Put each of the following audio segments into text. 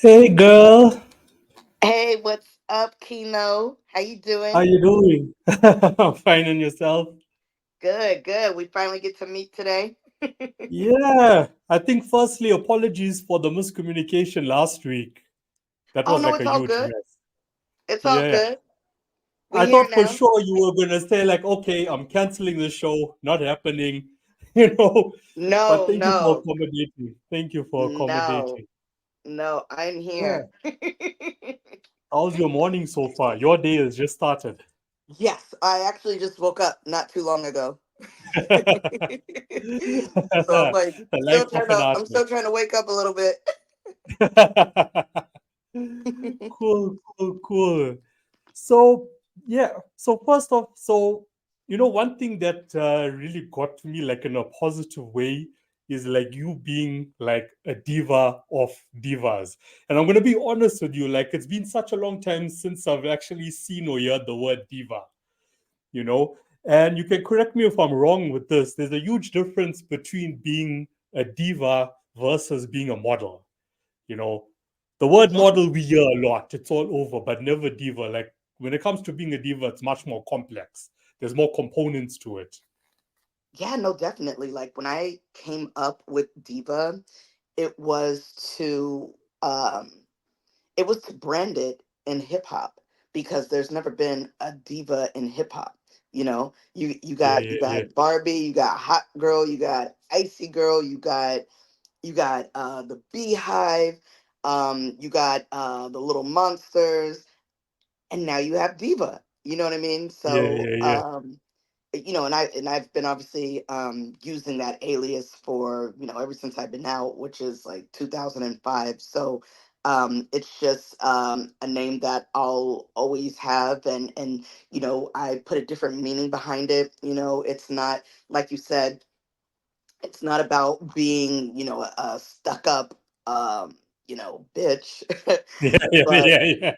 Hey girl, Hey, what's up, Kino? How you how doing? you doing? I'm fine and yourself? Good, good. We finally get to meet today. Yeah, I think firstly apologies for the miscommunication last week. That Oh was no, like it's a all huge good. mess. It's all Yeah, good. We I here thought for now. sure you were gonna say like, okay, I'm canceling the show, not happening, you know. But No, thank you for no, accommodating. Thank you for no, accommodating. no. I'm Yeah. here. How's your morning so far? Your day has just started. Yes, I actually just woke up not too long ago. So I'm like The life of an I'm still artist. trying to wake up a little bit. Cool, cool, cool. So, yeah, so first off, one thing that really got to me, like in a positive way, is like you being like a diva of divas. And I'm going to be honest with you, like it's been such a long time since I've actually seen or heard the word diva, you know? And you can correct me if I'm wrong with this. There's a huge difference between being a diva versus being a model. You know, the word Yeah, model we hear a lot, it's all over, but never diva. Like when it comes to being a diva, it's much more complex. There's more components to it. yeah, no, definitely. Like when I came up with Diva, it was to um it was to brand it in hip hop because there's never been a diva in hip hop. You Yeah, got yeah, yeah. Barbie, you got Hot Girl, you got Icy Girl, you got the Beehive, you got the Little Monsters, and now you have Diva. You know what I mean? Yeah, So yeah, yeah. and I've been obviously using that alias for ever since I've been out, which is like 2005. So it's just a name that I'll always have, and I put a different meaning behind it. It's not, like you said, it's not about being a stuck up bitch, Yeah, yeah, but yeah, yeah.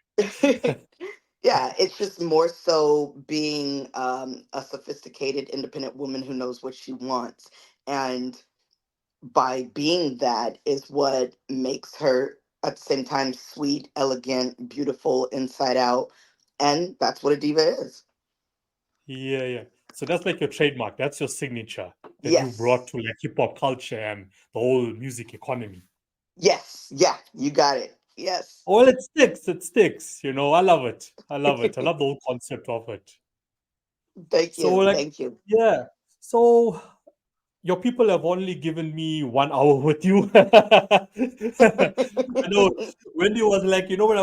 yeah, it's just more so being a sophisticated, independent woman who knows what she wants. And by being that is what makes her at the same time sweet, elegant, beautiful, inside out. And that's what a diva is. Yeah, yeah. So that's like your trademark. That's your signature that you brought Yes. to like hip hop culture and the whole music economy. Yes. Yeah, you got it. Yes. Well, it sticks. It sticks. I love it. I love it. I love the whole concept of it. Thank So, you. like, Thank you. yeah. So, your people have only given me 1 hour with you. I know Wendy was like, when I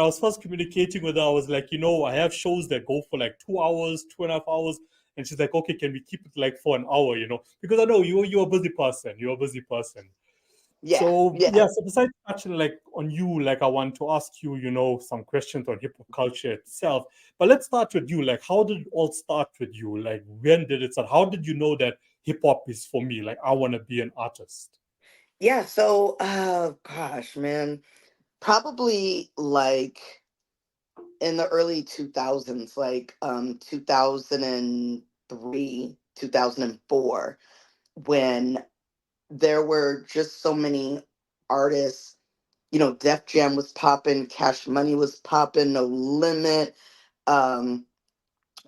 was first communicating with her, I was like, I have shows that go for like 2 hours, 2.5 hours. And she's like, okay, can we keep it like for an hour, Because I know you're a busy person. You're a busy person. Yeah. So Yeah. yeah, so besides touching like on you, like I want to ask you, some questions on hip hop culture itself. But let's start with you. Like, how did it all start with you? Like, when did it start? How did you know that hip hop is for me? Like, I want to be an artist. Yeah. So, gosh, man, probably like in the early 2000s, like 2003, 2004, when there were just so many artists. Def Jam was popping, Cash Money was popping, No Limit, um,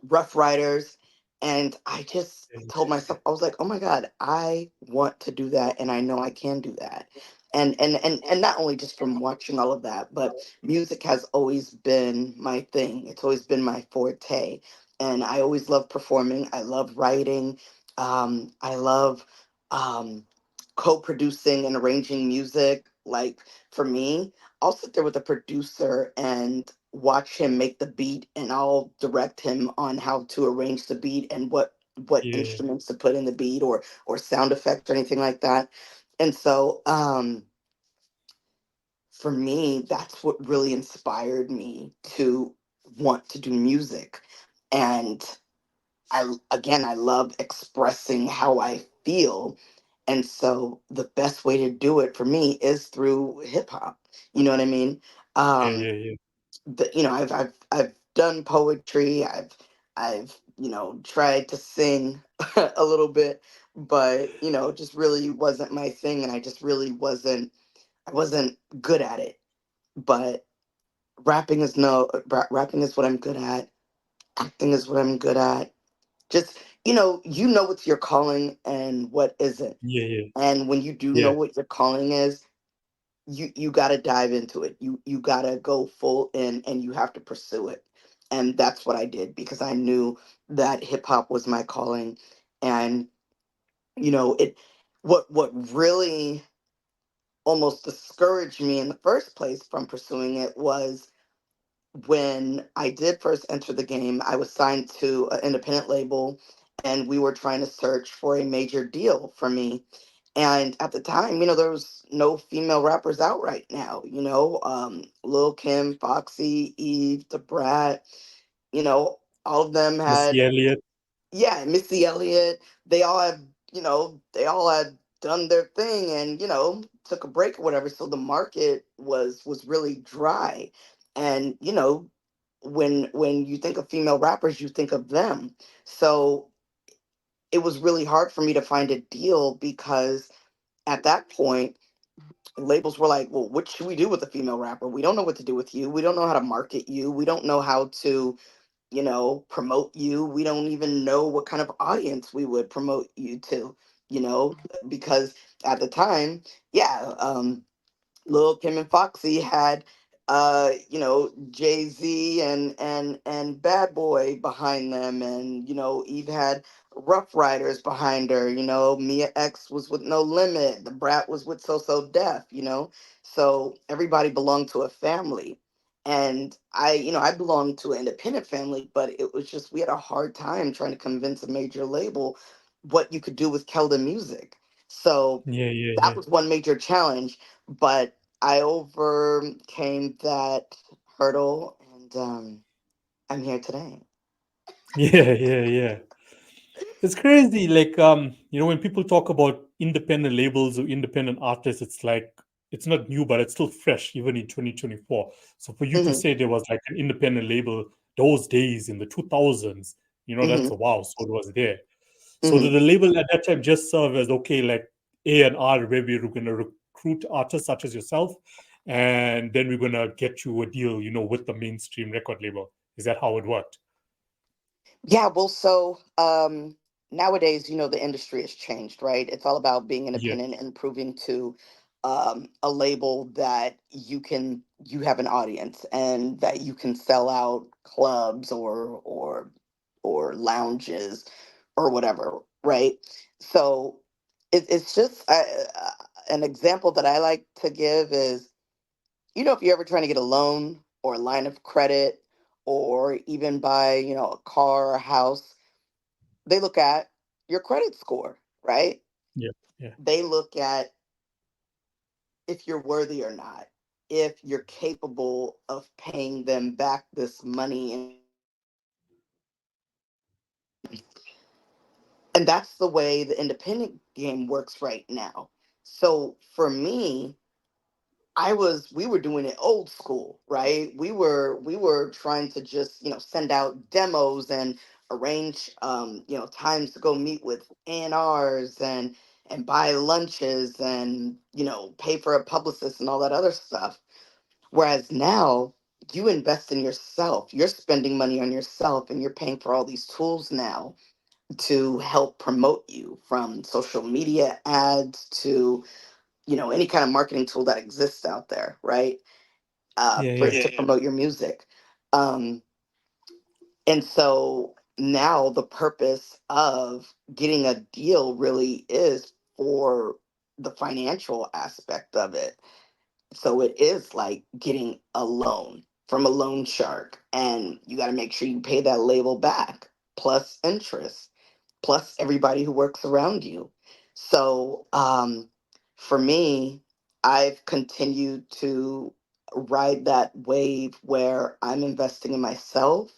Rough Riders. And I just told myself, I was like, oh my God, I want to do that, and I know I can do that. And not only just from watching all of that, but music has always been my thing. It's always been my forte. And I always love performing. I love writing. I love um, co-producing and arranging music. Like for me, I'll sit there with a producer and watch him make the beat, and I'll direct him on how to arrange the beat and what Yeah, instruments to put in the beat, or sound effects or anything like that. And so for me, that's what really inspired me to want to do music. And I love expressing how I feel. And so the best way to do it for me is through hip hop. You know what I mean? yeah, Um, yeah, yeah. I've done poetry. I've tried to sing a little bit, but it just really wasn't my thing, and I just really wasn't I wasn't good at it, but rapping is no rapping is what I'm good at. Acting is what I'm good at. Just you know what's your calling and what isn't. Yeah, yeah, And when you do know yeah, what your calling is, you got to dive into it. You got to go full in and you have to pursue it. And that's what I did because I knew that hip hop was my calling. And it what really almost discouraged me in the first place from pursuing it was when I did first enter the game. I was signed to an independent label and we were trying to search for a major deal for me. And at the time, there was no female rappers out right now. Lil Kim, Foxy, Eve, the Brat, all of them Missy had, Elliott. yeah, Missy Elliott. They all had done their thing and took a break or whatever. So the market was really dry, and when you think of female rappers, you think of them. So it was really hard for me to find a deal because at that point labels were like, well, what should we do with a female rapper? We don't know what to do with you. We don't know how to market you. We don't know how to promote you. We don't even know what kind of audience we would promote you to, because at the time, yeah, Lil Kim and Foxy had Jay-Z and Bad Boy behind them, and Eve had Rough Riders behind her. Mia X was with No Limit, the Brat was with So So Def, so everybody belonged to a family. And I belonged to an independent family, but it was just we had a hard time trying to convince a major label what you could do with Keldamuzik. So Yeah, yeah, that yeah. was one major challenge, but I overcame that hurdle, and I'm here today. Yeah, yeah, yeah. It's crazy. Like, when people talk about independent labels or independent artists, it's like it's not new, but it's still fresh, even in 2024. So for you to Hmm. say there was like an independent label those days in the 2000s, that's Hmm. a wow. So it was there. So Hmm. did the label at that time just serve as okay, like A&R, where we're going to recruit artists such as yourself, and then we're going to get you a deal, with the mainstream record label? Is that how it worked? Yeah, well, so nowadays, the industry has changed, right? It's all about being Yeah, independent and proving to a label that you have an audience and that you can sell out clubs or lounges or whatever, right? So it's just an example that I like to give is, if you're ever trying to get a loan or a line of credit or even buy, a car or a house, they look at your credit score, right? yeah, yeah, They look at if you're worthy or not, if you're capable of paying them back this money. And that's the way the independent game works right now. So for me, we were doing it old school, right? We were trying to just, send out demos and arrange, times to go meet with A&Rs and buy lunches and, pay for a publicist and all that other stuff. Whereas now you invest in yourself. You're spending money on yourself and you're paying for all these tools now to help promote you, from social media ads to, any kind of marketing tool that exists out there, right? yeah, For yeah, to promote your music. Um, and so now the purpose of getting a deal really is for the financial aspect of it. So it is like getting a loan from a loan shark, and you got to make sure you pay that label back plus interest plus everybody who works around you. So for me, I've continued to ride that wave where I'm investing in myself,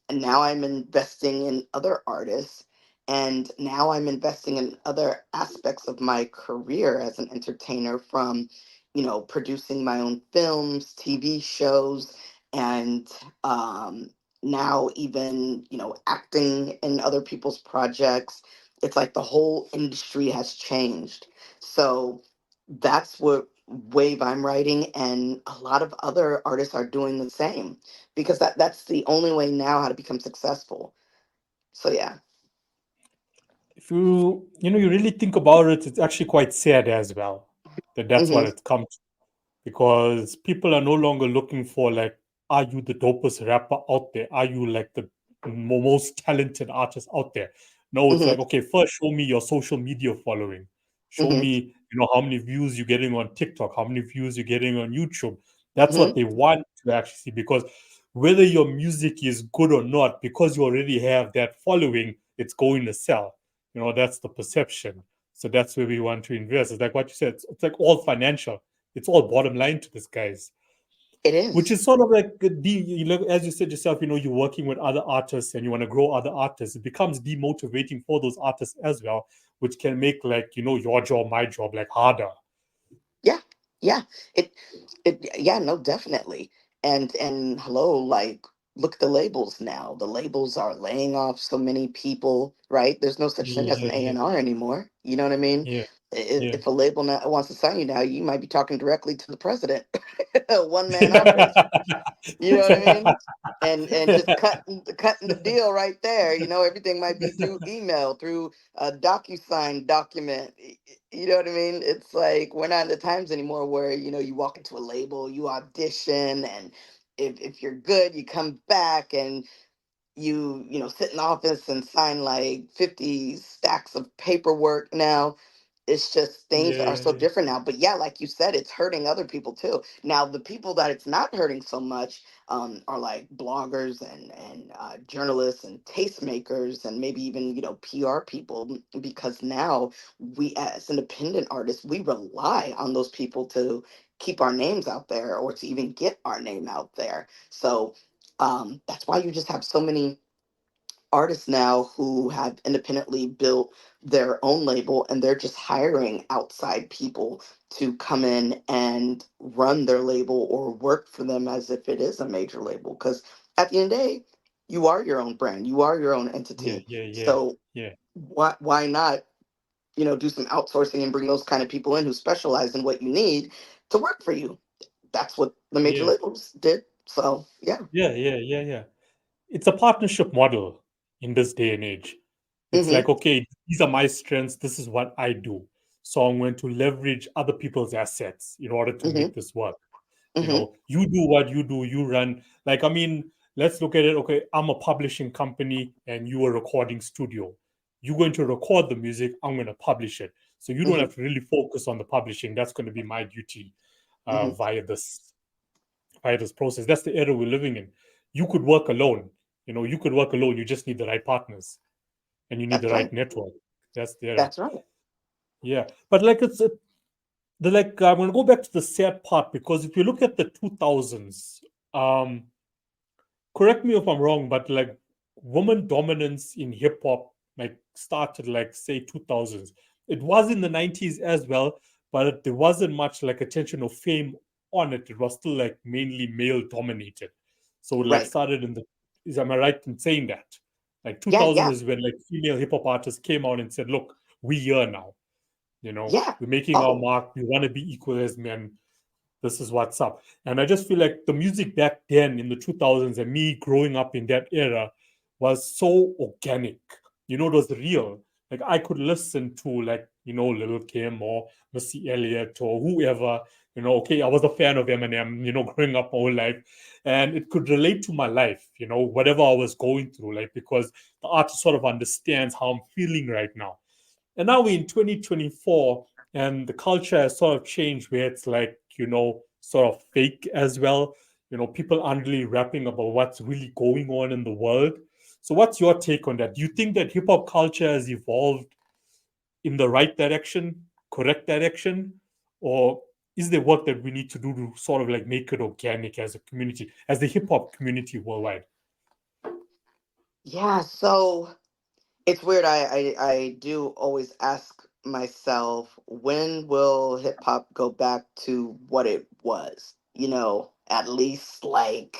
and now I'm investing in other artists, and now I'm investing in other aspects of my career as an entertainer, from producing my own films, TV shows, and now even acting in other people's projects. It's like the whole industry has changed. So that's wave I'm riding, and a lot of other artists are doing the same, because that's the only way now how to become successful. So yeah. If you really think about it, it's actually quite sad as well that that's what Hmm. it's come to, because people are no longer looking for like, are you the dopest rapper out there? Are you like the most talented artist out there? No, it's Hmm. like, okay, first show me your social media following. Show Hmm. me, how many views you're getting on TikTok, how many views you're getting on YouTube. That's Hmm. what they want to actually see, because whether your music is good or not, because you already have that following, it's going to sell. That's the perception. So that's where we want to invest. It's like what you said. It's like all financial. It's all bottom line to this, guys. It Which is. is sort of like as you said yourself, you're working with other artists and you want to grow other artists. It becomes demotivating for those artists as well, which can make like your job, my job, like harder. Yeah, yeah. It yeah, no, definitely. And hello, like, look at the labels now. The labels are laying off so many people, right? There's no such thing as Yeah, an yeah, A&R anymore. You know what I mean? yeah, If, yeah. if a label now wants to sign you now, you might be talking directly to the president. One man office. You know what I mean? And just cutting the deal right there. Everything might be through email, through a DocuSign document. You know what I mean? It's like we're not in the times anymore where you walk into a label, you audition, and if you're good, you come back and sit in office and sign like 50 stacks of paperwork now. It's just things Yeah, are yeah, so yeah, different now. But yeah, like you said, it's hurting other people too. Now, the people that it's not hurting so much are like bloggers and journalists and tastemakers, and maybe even PR people, because now we, as independent artists, we rely on those people to keep our names out there, or to even get our name out there. So that's why you just have so many artists now who have independently built their own label, and they're just hiring outside people to come in and run their label or work for them as if it is a major label, because at the end of the day, you are your own brand, you are your own yeah, entity. yeah, yeah, So yeah, why not do some outsourcing and bring those kind of people in who specialize in what you need to work for you. That's what the major yeah, labels did. So yeah. yeah, yeah, yeah, yeah. It's a partnership model in this day and age. It's Hmm. like, okay, these are my strengths. This is what I do. So I'm going to leverage other people's assets in order to Hmm. make this work. Hmm. You do what you do, you run. Like, I mean, let's look at it. Okay, I'm a publishing company and you a recording studio. You're going to record the music, I'm going to publish it. So you don't Hmm. have to really focus on the publishing. That's going to be my duty Hmm. via this process. That's the era we're living in. You could work alone. You could work alone. You just need the right partners and you need the That's right. right network. That's the era. That's right. Yeah. But like I'm gonna go back to the sad part, because if you look at the 2000s, um, correct me if I'm wrong, but like woman dominance in hip hop like started like say 2000s. It was in the 90s as well, but there wasn't much like attention or fame on it. It was still like mainly male dominated. So it like Right. started in the is am I right in saying that? Like Yeah, 2000 yeah. is when like female hip hop artists came out and said, "Look, we here now. Yeah. We're making our Oh, mark. We want to be equal as men. This is what's up." And I just feel like the music back then in the 2000s and me growing up in that era was so organic. It was real. Like I could listen to like, Lil Kim or Missy Elliott or whoever, okay, I was a fan of Eminem, growing up my whole life. And it could relate to my life, whatever I was going through, like because the artist sort of understands how I'm feeling right now. And now we're in 2024, and the culture has sort of changed where it's like, sort of fake as well. People aren't really rapping about what's really going on in the world. So, what's your take on that? Do you think that hip hop culture has evolved in the right direction, correct direction? Or is there work that we need to do to sort of like make it organic as a community, as the hip hop community worldwide? yeah. So it's weird. I do always ask myself, when will hip hop go back to what it was? At least like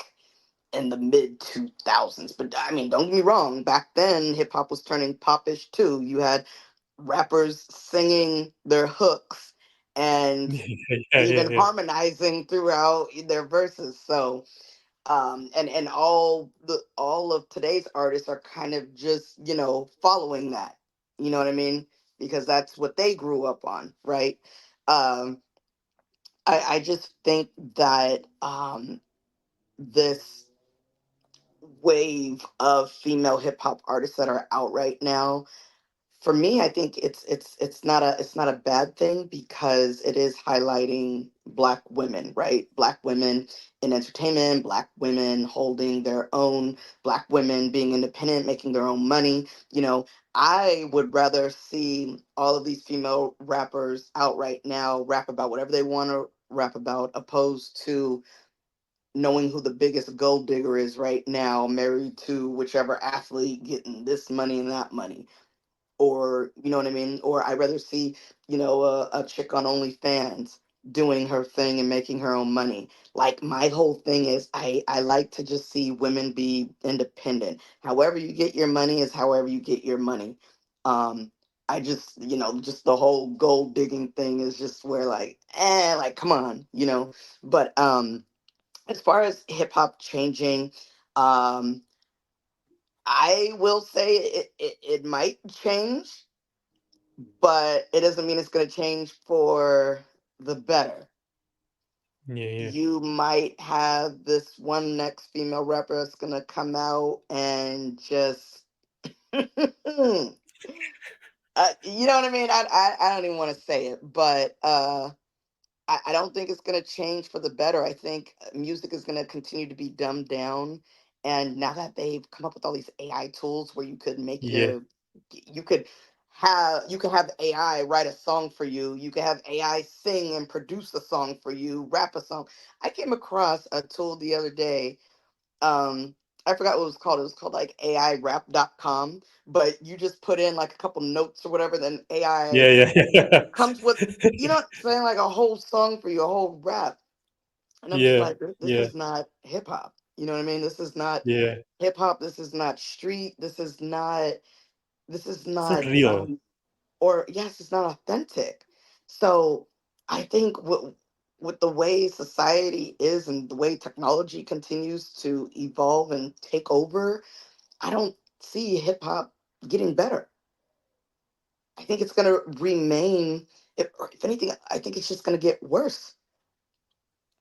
in the mid 2000s. But I mean, don't get me wrong. Back then, hip hop was turning popish too. You had rappers singing their hooks and Yeah, yeah, even yeah. harmonizing throughout their verses. So and all of today's artists are kind of just, following that. You know what I mean? Because that's what they grew up on, right? um I just think that this wave of female hip hop artists that are out right now, for me, I think it's not a bad thing, because it is highlighting black women, right? Black women in entertainment, black women holding their own, black women being independent, making their own money. I would rather see all of these female rappers out right now rap about whatever they want to rap about, opposed to knowing who the biggest gold digger is right now, married to whichever athlete, getting this money and that money. Or, you know what I mean? Or I'd rather see, a chick on OnlyFans doing her thing and making her own money. Like, my whole thing is, I like to just see women be independent. However you get your money is however you get your money. Um, I just, just the whole gold digging thing is just where, like, like, come on, But as far as hip hop changing, um, I will say it might change, but it doesn't mean it's going to change for the better. Yeah, yeah. You might have this one next female rapper that's going to come out and just, you know what I mean? I don't even want to say it, but I don't think it's going to change for the better. I think music is going to continue to be dumbed down. And now that they've come up with all these AI tools where Yeah. you could have AI write a song for you. You could have AI sing and produce a song for you, rap a song. I came across a tool the other day. Um, I forgot what it was called. It was called like AIRap.com. But you just put in like a couple notes or whatever, then AI Yeah, yeah, yeah. comes with, saying like a whole song for you, a whole rap. And I'm just Yeah, like, this yeah, is not hip hop. You know what I mean? This is not yeah. hip hop. This is not street. This is It's not not, real. or yes, it's not authentic. So I think with the way society is and the way technology continues to evolve and take over, I don't see hip hop getting better. I think it's going to remain, if anything, I think it's just going to get worse.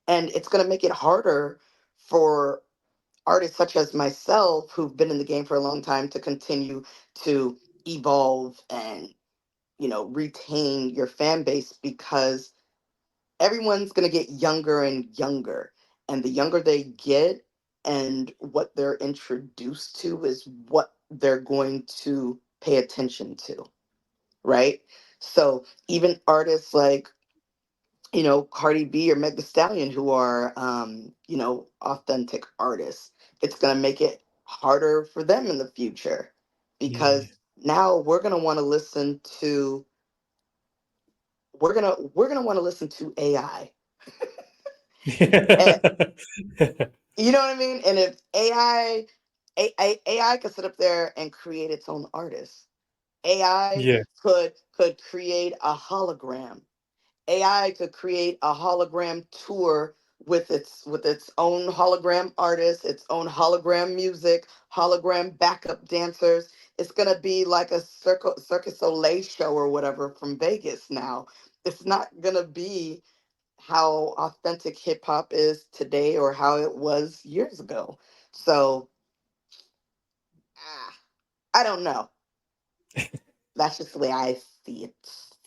And it's going to make it harder for artists such as myself, who've been in the game for a long time, to continue to evolve and, retain your fan base, because everyone's going to get younger and younger. And the younger they get, and what they're introduced to, is what they're going to pay attention to, right? So even artists like, Cardi B or Meg The Stallion, who are, authentic artists, it's going to make it harder for them in the future, Yeah, because now we're going to want to listen to AI. And yeah. you know what I mean? And if AI could sit up there and create its own artists. AI Yeah. could create a hologram. AI could create a hologram tour with its own hologram artists, its own hologram music, hologram backup dancers. It's gonna be like a Circus Soleil show or whatever from Vegas now. It's not gonna be how authentic hip hop is today or how it was years ago. So ah, I don't know. That's just the way I see it.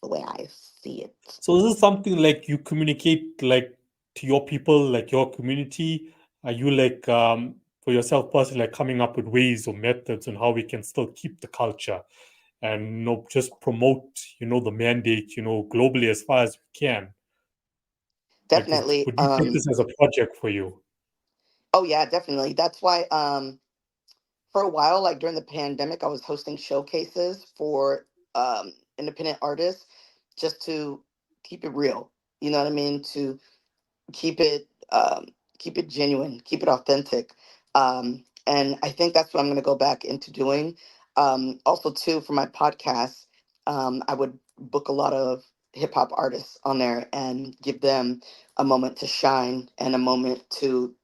The way I see it. So is this something like you communicate like to your people, like your community? Are you like for yourself personally like coming up with ways or methods on how we can still keep the culture and just promote, the mandate, globally as far as we can? Like Definitely. would you take this as a project for you? Oh yeah, definitely. That's why for a while, like during the pandemic, I was hosting showcases for independent artists, just to keep it real. You know what I mean? To keep it keep it genuine, keep it authentic. And I think that's what I'm going to go back into doing. Also, too, for my podcast, I would book a lot of hip hop artists on there and give them a moment to shine and a moment to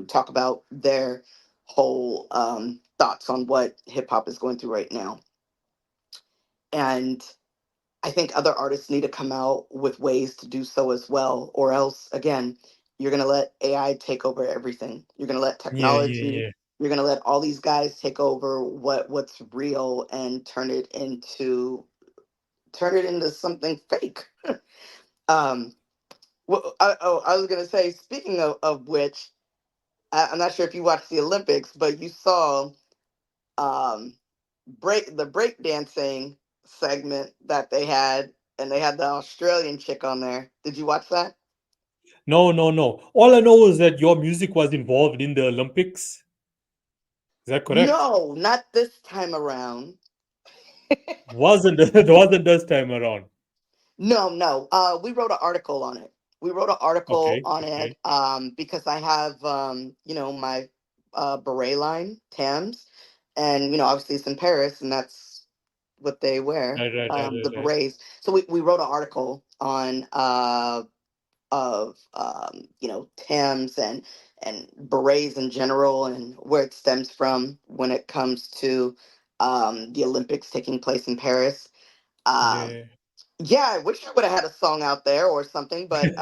talk about their whole thoughts on what hip hop is going through right now. And I think other artists need to come out with ways to do so as well, or else, again, you're going to let AI take over everything. You're going to let Yeah, yeah, technology, yeah. you're going to let all these guys take over what's real and turn it into something fake. um, I was going to say, speaking of which, I'm not sure if you watched the Olympics, but you saw um, the break dancing segment that they had, and they had the Australian chick on there. Did you watch that? No, no, no. All I know is that your music was involved in the Olympics. Is that correct? No, not this time around. Wasn't it wasn't this time around. No, no. We wrote an article on it. We wrote an article Okay, on okay. it because I have, my beret line, Tams, and obviously it's in Paris, and that's what they wear, Right, right, right, the right, right. berets. So we wrote an article on of Thames and berets in general and where it stems from when it comes to the Olympics taking place in Paris. Um, Yeah. yeah, I wish I would have had a song out there or something, but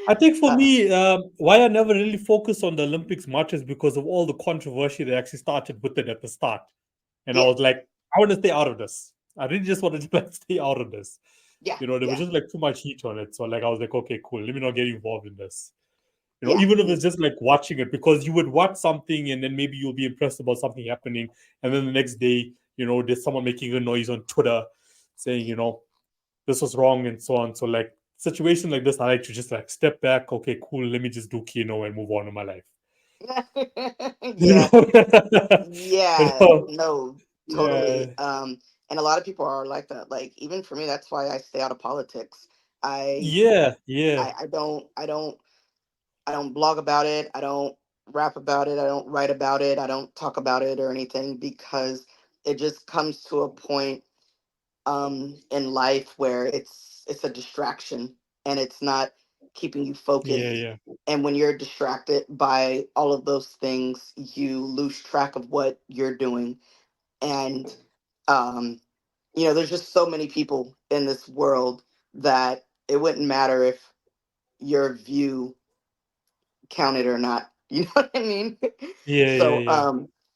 I think for uh, me, why I never really focused on the Olympics much is because of all the controversy that actually started with it at the start. And I yeah, was like, I want to stay out of this. I really just wanted to like stay out of this. yeah, There was yeah, just like too much heat on it. So like I was like, okay, cool. Let me not get involved in this. yeah, Even if it's just like watching it, because you would watch something and then maybe you'll be impressed about something happening, and then the next day, there's someone making a noise on Twitter saying, this was wrong and so on. So like situation like this, I like to just like step back. Okay, cool. Let me just do Kino and move on in my life. You yeah, know, you yeah. know, No, yeah, totally. And a lot of people are like that. Like even for me, that's why I stay out of politics. I yeah, yeah, I don't blog about it. I don't rap about it. I don't write about it. I don't talk about it or anything because it just comes to a point in life where it's a distraction and it's not keeping you yeah, focused. yeah, And when you're distracted by all of those things, you lose track of what you're doing. And um, there's just so many people in this world that it wouldn't matter if your view counted or not. You know what I mean? yeah, yeah, So yeah,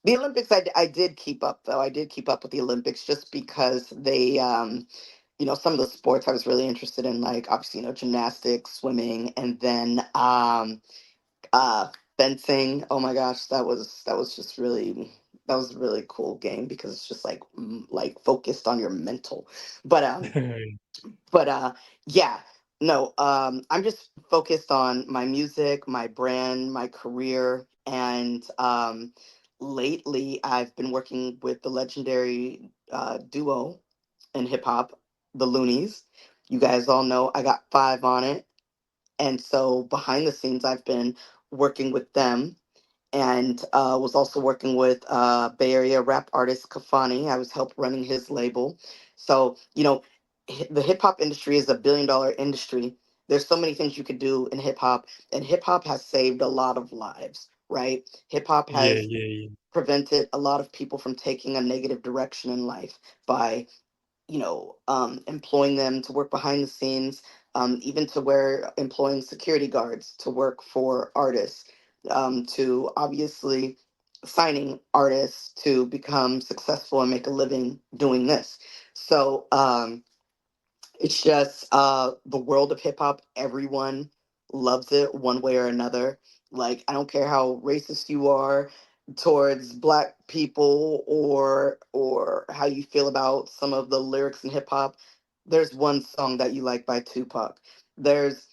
the Olympics, I did keep up though. I did keep up with the Olympics just because they, some of the sports I was really interested in, like obviously, gymnastics, swimming, and then uh, fencing. Oh my gosh, that was just really that was a really cool game because it's just like focused on your mental. But yeah, no, I'm just focused on my music, my brand, my career, and lately I've been working with the legendary duo in hip hop, the Loonies. You guys all know I got five on it, and so behind the scenes I've been working with them and was also working with Bay Area rap artist Kafani. I was help running his label. So, the hip hop industry is a $1 billion industry. There's so many things you could do in hip hop, and hip hop has saved a lot of lives, right? Hip hop yeah, has yeah, prevented a lot of people from taking a negative direction in life by employing them to work behind the scenes, even to where employing security guards to work for artists, to obviously signing artists to become successful and make a living doing this. So it's just the world of hip hop. Everyone loves it one way or another. Like I don't care how racist you are towards black people or how you feel about some of the lyrics in hip hop. There's one song that you like by Tupac. There's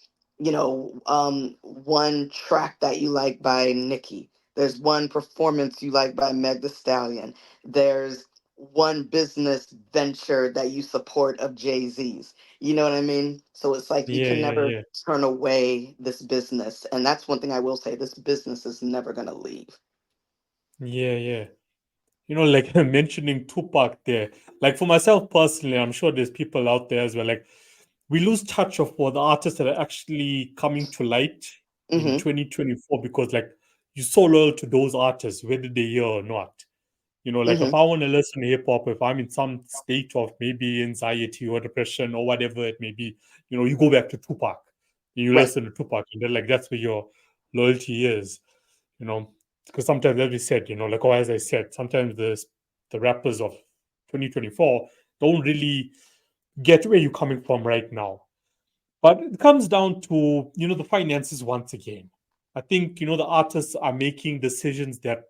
one track that you like by Nicki. There's one performance you like by Meg The Stallion. There's one business venture that you support of Jay-Z's. You know what I mean? So it's like you yeah, can yeah, never yeah, turn away this business. And that's one thing I will say, this business is never going to leave. yeah, yeah. like mentioning Tupac there. Like for myself personally, I'm sure there's people out there as well. Like we lose touch of what the artists that are actually coming to light in Mm-hmm. 2024 because like you're so loyal to those artists, whether they're here or not. Like if Mm-hmm. I want to listen to hip hop, if I'm in some state of maybe anxiety or depression or whatever it may be, you go back to Tupac. You Right. listen to Tupac, and then like that's where your loyalty is, you know. Because sometimes, as we said, like or as I said, sometimes the rappers of 2024 don't really get where you're coming from right now. But it comes down to, the finances once again. I think, the artists are making decisions that,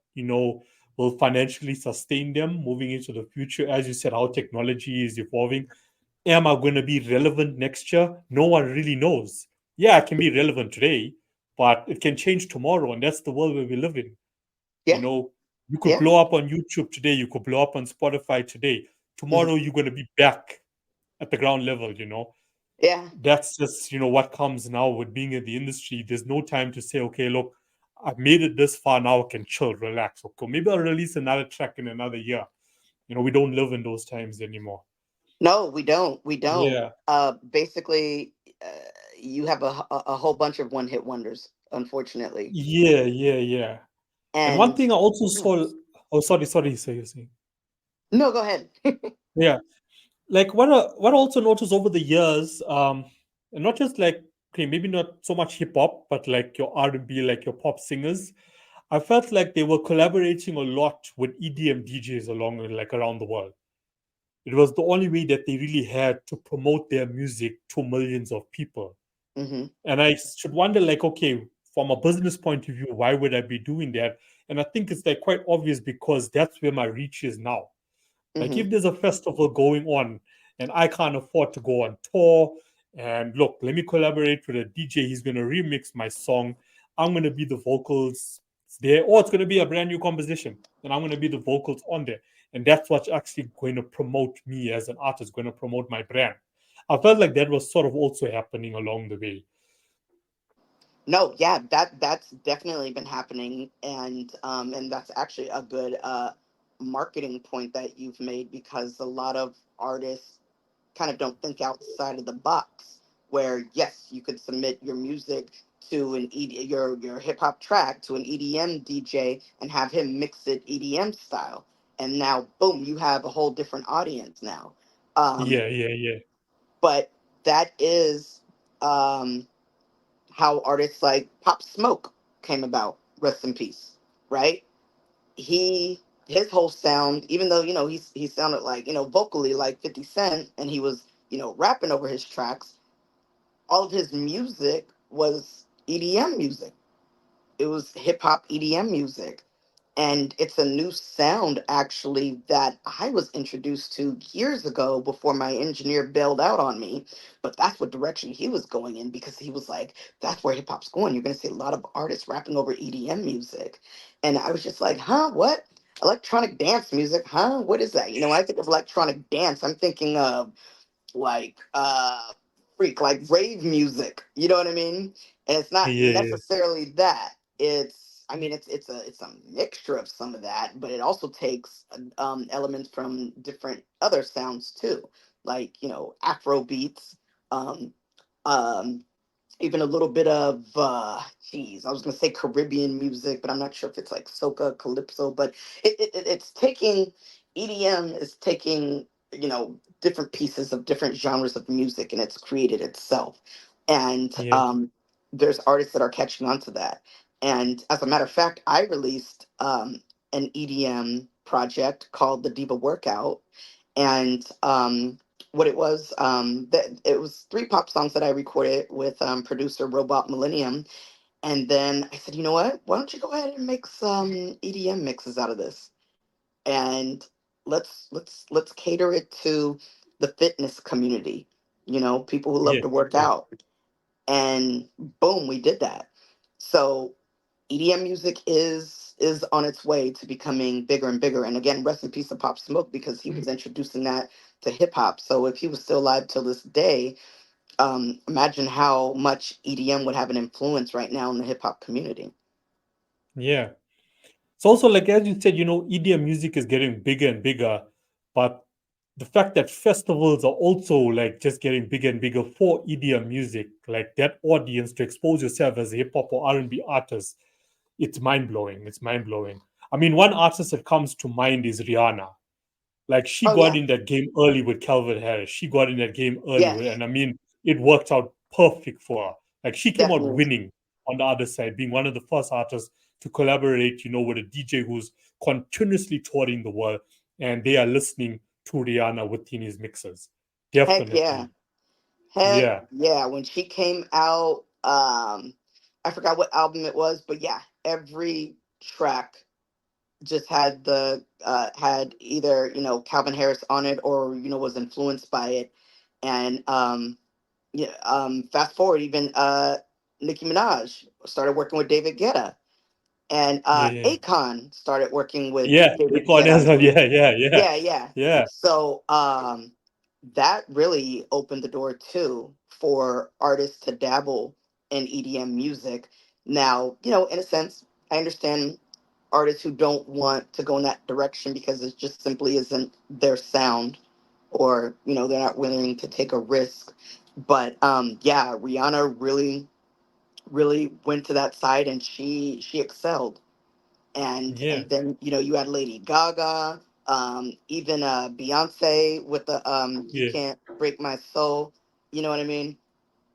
will financially sustain them moving into the future. As you said, how technology is evolving. Am I going to be relevant next year? No one really knows. Yeah, I can be relevant today, but it can change tomorrow. And that's the world where we live in. You Yeah. know, you could Yeah. blow up on YouTube today, you could blow up on Spotify today. Mm-hmm. Tomorrow, you're going to be back at the ground level. Yeah. That's just what comes now with being in the industry. There's no time to say, okay, look, I've made it this far, now I can chill, relax. Okay, maybe I'll release another track in another year. We don't live in those times anymore. No, we don't. We don't. Yeah, Basically, uh, you have a whole bunch of one hit wonders, unfortunately. yeah. And one And thing I also mm, saw, oh, sorry, so you're saying. no, go ahead. Yeah, like what I also noticed over the years, and not just like, okay, maybe not so much hip hop, but like your R&B, like your pop singers, I felt like they were collaborating a lot with EDM DJs along like around the world. It was the only way that they really had to promote their music to millions of people. Hmm. And I should wonder, like, okay, from a business point of view, why would I be doing that? And I think it's like quite obvious because that's where my reach is now. Like Hmm. if there's a festival going on and I can't afford to go on tour, and look, let me collaborate with a DJ. He's gonna remix my song. I'm gonna be the vocals there, or it's gonna be a brand new composition, and I'm gonna be the vocals on there. And that's what's actually going to promote me as an artist, going to promote my brand. I felt like that was sort of also happening along the way. No, yeah, that's definitely been happening, and that's actually a good marketing point that you've made because a lot of artists kind of don't think outside of the box. Where yes, you could submit your music to your hip hop track to an EDM DJ and have him mix it EDM style, and now boom, you have a whole different audience now. Um, Yeah. but that is um, how artists like Pop Smoke came about. Rest in peace, right? His whole sound, even though he sounded like vocally like 50 Cent, and he was rapping over his tracks. All of his music was EDM music. It was hip hop EDM music. And it's a new sound actually that I was introduced to years ago before my engineer bailed out on me. But that's what direction he was going in because he was like, that's where hip hop's going. You're going to see a lot of artists rapping over EDM music. And I was just like, huh, what? Electronic dance music, huh? What is that? When I think of electronic dance, I'm thinking of like freak like rave music, you know what I mean? And it's not Yeah. necessarily that. It's a mixture of some of that, but it also takes elements from different other sounds too, like afro beats, um um even a little bit of I was gonna say Caribbean music, but I'm not sure if it's like soca, calypso, but it's taking EDM is taking different pieces of different genres of music, and it's created itself. And Yeah. there's artists that are catching on to that. And as a matter of fact, I released an EDM project called the Diva Workout, and what it was three pop songs that I recorded with producer Robot Millennium. And then I said, you know what? Why don't you go ahead and make some EDM mixes out of this? And let's cater it to the fitness community. People who love Yeah. to work Yeah. out. And boom, we did that. So EDM music is on its way to becoming bigger and bigger. And again, rest in peace to Pop Smoke because he was introducing that to hip hop. So if he was still alive till this day, imagine how much EDM would have an influence right now in the hip hop community. Yeah. It's also like as you said, EDM music is getting bigger and bigger, but the fact that festivals are also like just getting bigger and bigger for EDM music, like that audience to expose yourself as a hip hop or R&B artist, it's mind blowing. It's mind blowing. I mean, one artist that comes to mind is Rihanna. Like she Oh got yeah, in that game early with Calvin Harris. She got in that game early with, yes, and I mean, it worked out perfect for her. Like she came out definitely. winning on the other side, being one of the first artists to collaborate, with a DJ who's continuously touring the world, and they are listening to Rihanna within his mixes. Heck yeah. Definitely, Heck yeah, yeah. When she came out, I forgot what album it was, but yeah, every track just had the had either, Calvin Harris on it, or, was influenced by it. And yeah, fast forward, even Nicki Minaj started working with David Guetta, and yeah, yeah, Akon started working with yeah. David Akon Guetta, I as well. believe. Yeah, yeah, yeah, Yeah, yeah. yeah, So that really opened the door too for artists to dabble in EDM music. Now, in a sense, I understand artists who don't want to go in that direction because it just simply isn't their sound, or, they're not willing to take a risk. But yeah, Rihanna really, really went to that side, and she excelled. yeah, And then, you had Lady Gaga, even Beyonce with the You yeah, Can't Break My Soul. You know what I mean?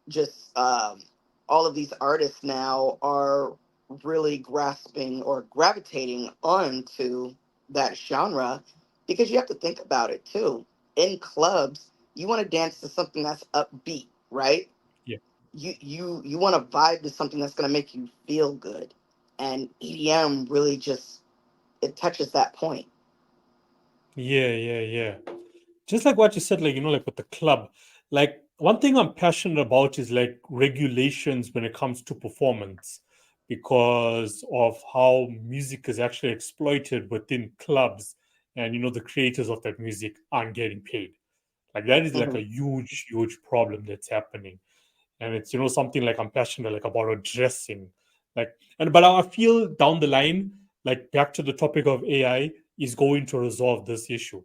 Just all of these artists now are really grasping or gravitating onto that genre, because you have to think about it too. In clubs, you want to dance to something that's upbeat, right? yeah. You want to vibe to something that's going to make you feel good, and EDM really just, it touches that point. Yeah, yeah, yeah. Just like what you said, like, like with the club, like one thing I'm passionate about is like regulations when it comes to performance because of how music is actually exploited within clubs and, the creators of that music aren't getting paid. Like that is like Hmm. a huge, huge problem that's happening. And it's, something like I'm passionate like about addressing. Like, but I feel down the line, like back to the topic of AI is going to resolve this issue,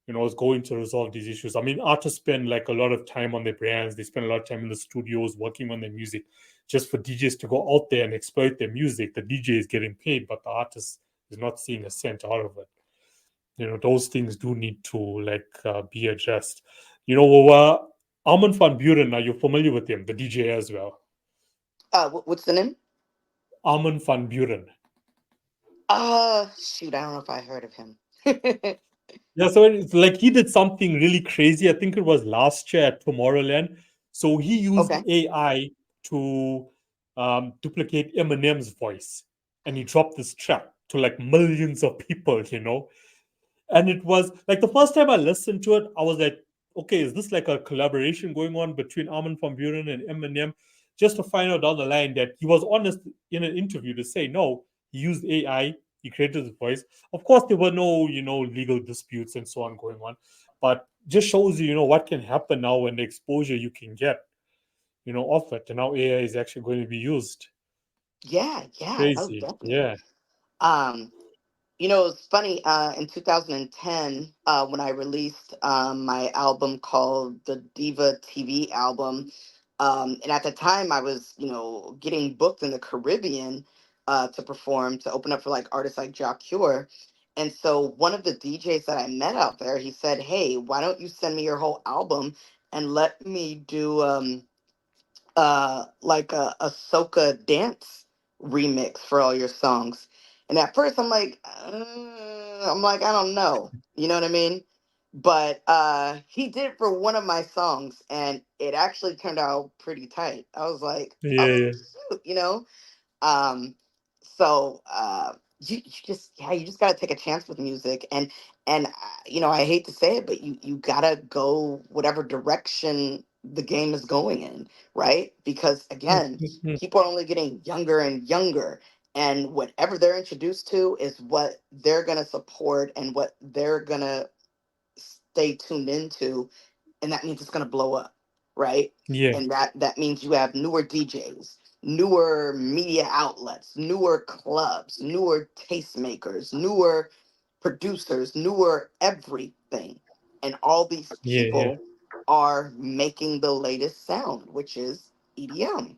is going to resolve these issues. I mean, artists spend like a lot of time on their brands. They spend a lot of time in the studios working on their music. Just for DJs to go out there and exploit their music, the DJ is getting paid, but the artist is not seeing a cent out of it. Those things do need to like be addressed. Armin van Buren, are you familiar with him? The DJ as well. What's the name? Armin van Buren. Shoot, I don't know if I heard of him. Yeah, so it's like he did something really crazy. I think it was last year at Tomorrowland. So he used Okay. AI to duplicate Eminem's voice, and he dropped this track to like millions of people. And it was like the first time I listened to it, I was like, okay, is this like a collaboration going on between Armin van Buren and Eminem? Just to find out down the line that he was honest in an interview to say, no, he used AI, he created his voice. Of course, there were no, legal disputes and so on going on, but just shows you, what can happen now and the exposure you can get, of it. And how AI is actually going to be used. Yeah, It's yeah. Oh, crazy. definitely. Yeah. Um, it's funny. In 2010, when I released my album called the Diva TV album, and at the time I was, getting booked in the Caribbean to perform, to open up for like artists like Jock Cure. And so one of the DJs that I met out there, he said, "Hey, why don't you send me your whole album and let me do like a soca dance remix for all your songs?" And at first I'm like, I don't know. You know what I mean? But he did it for one of my songs, and it actually turned out pretty tight. I was like, Yeah. oh Yeah. shoot, um, so you just gotta take a chance with music, and I hate to say it, but you gotta go whatever direction the game is going in, right? Because again, people are only getting younger and younger, and whatever they're introduced to is what they're gonna support and what they're gonna stay tuned into, and that means it's gonna blow up, right? Yeah. And that means you have newer DJs. newer media outlets, newer clubs, newer tastemakers, newer producers, newer everything. And all these Yeah, yeah, people are making the latest sound, which is EDM.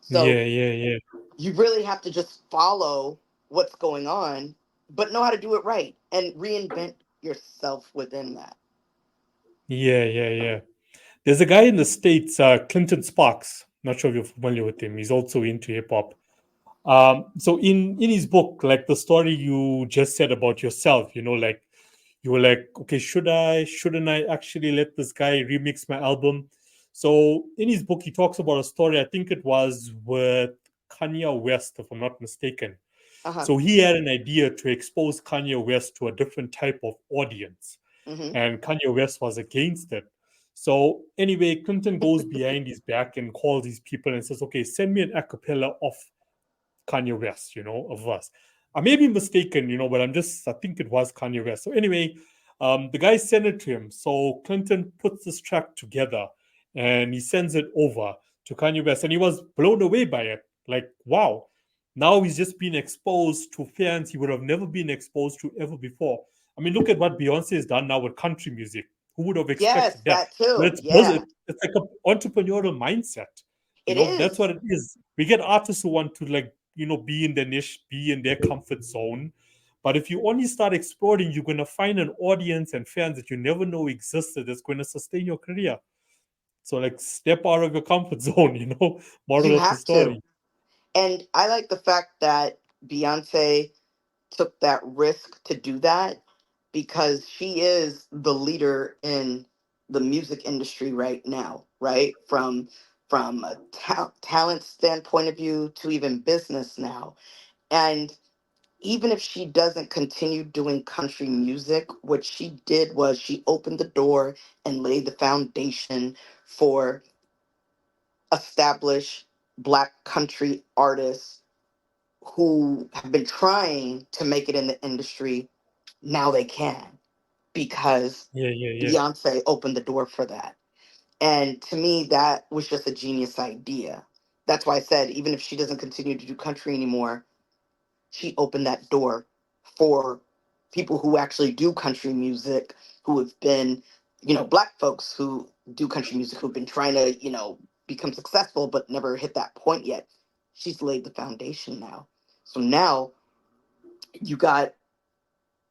So yeah, yeah, yeah, you really have to just follow what's going on, but know how to do it right and reinvent yourself within that. yeah, yeah, yeah. There's a guy in the States, Clinton Sparks. Not sure if you're familiar with him. He's also into hip hop. So in his book, like the story you just said about yourself, like you were like, okay, shouldn't I actually let this guy remix my album? So in his book, he talks about a story. I think it was with Kanye West, if I'm not mistaken. Uh-huh. So he had an idea to expose Kanye West to a different type of audience, Mm-hmm. and Kanye West was against it. So anyway, Clinton goes behind his back and calls these people and says, "Okay, send me an acapella of Kanye West, of us." I may be mistaken, but I think it was Kanye West. So anyway, the guy sent it to him. So Clinton puts this track together and he sends it over to Kanye West, and he was blown away by it. Like, wow, now he's just been exposed to fans he would have never been exposed to ever before. I mean, look at what Beyonce has done now with country music. Who would have Yes, expected that? that But too. it's Yeah, it's like an entrepreneurial mindset. it That's what is. it is. We get artists who want to, like, be in their niche, be in their comfort zone. But if you only start exploring, you're going to find an audience and fans that you never know existed that's going to sustain your career. So, like, step out of your comfort zone, You moral of the have to. story. And I like the fact that Beyonce took that risk to do that because she is the leader in the music industry right now, right? From a talent standpoint of view to even business now. And even if she doesn't continue doing country music, what she did was she opened the door and laid the foundation for established black country artists who have been trying to make it in the industry. Now they can because Yeah, yeah, yeah. Beyonce opened the door for that. And to me, that was just a genius idea. That's why I said, even if she doesn't continue to do country anymore, she opened that door for people who actually do country music, who have been, black folks who do country music, who've been trying to, become successful, but never hit that point yet. She's laid the foundation now. So now you got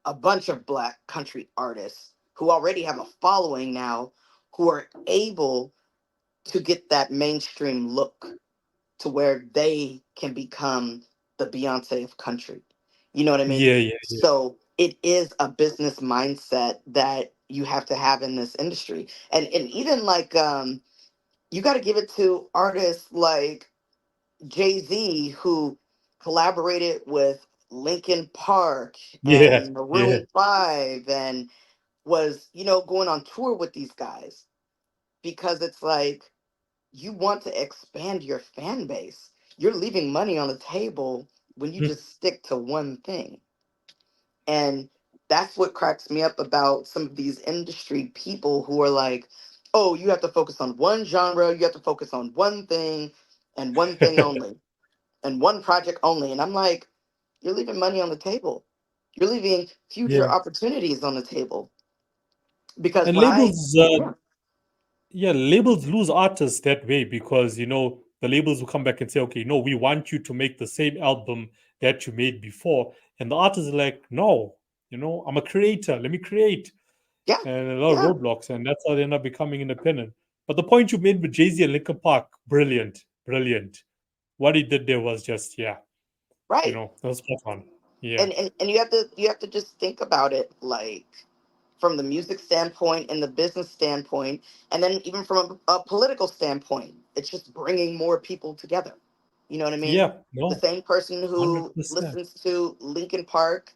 a bunch of black country artists who already have a following now, who are able to get that mainstream look to where they can become the Beyonce of country. You know what I mean? Yeah, yeah, yeah. So it is a business mindset that you have to have in this industry. And even like you got to give it to artists like Jay-Z, who collaborated with Linkin Park Yeah, and yeah. Maroon 5 and was, going on tour with these guys, because it's like you want to expand your fan base. You're leaving money on the table when you just stick to one thing. And that's what cracks me up about some of these industry people who are like, oh, you have to focus on one genre, you have to focus on one thing and one thing only and one project only. And I'm like, you're leaving money on the table. You're leaving future Yeah. opportunities on the table. Because And when I, labels, yeah, labels lose artists that way because the labels will come back and say, okay, no, we want you to make the same album that you made before, and the artist is like, no, I'm a creator, let me create, yeah, and a lot of yeah, roadblocks, and that's how they end up becoming independent. But the point you made with Jay-Z and Linkin Park, brilliant, brilliant. What he did there was just, yeah, right. that was spot on. Yeah, And you have to just think about it like from the music standpoint and the business standpoint, and then even from a political standpoint, it's just bringing more people together. You know what I mean? yeah, The no, same person who 100%. listens to Linkin Park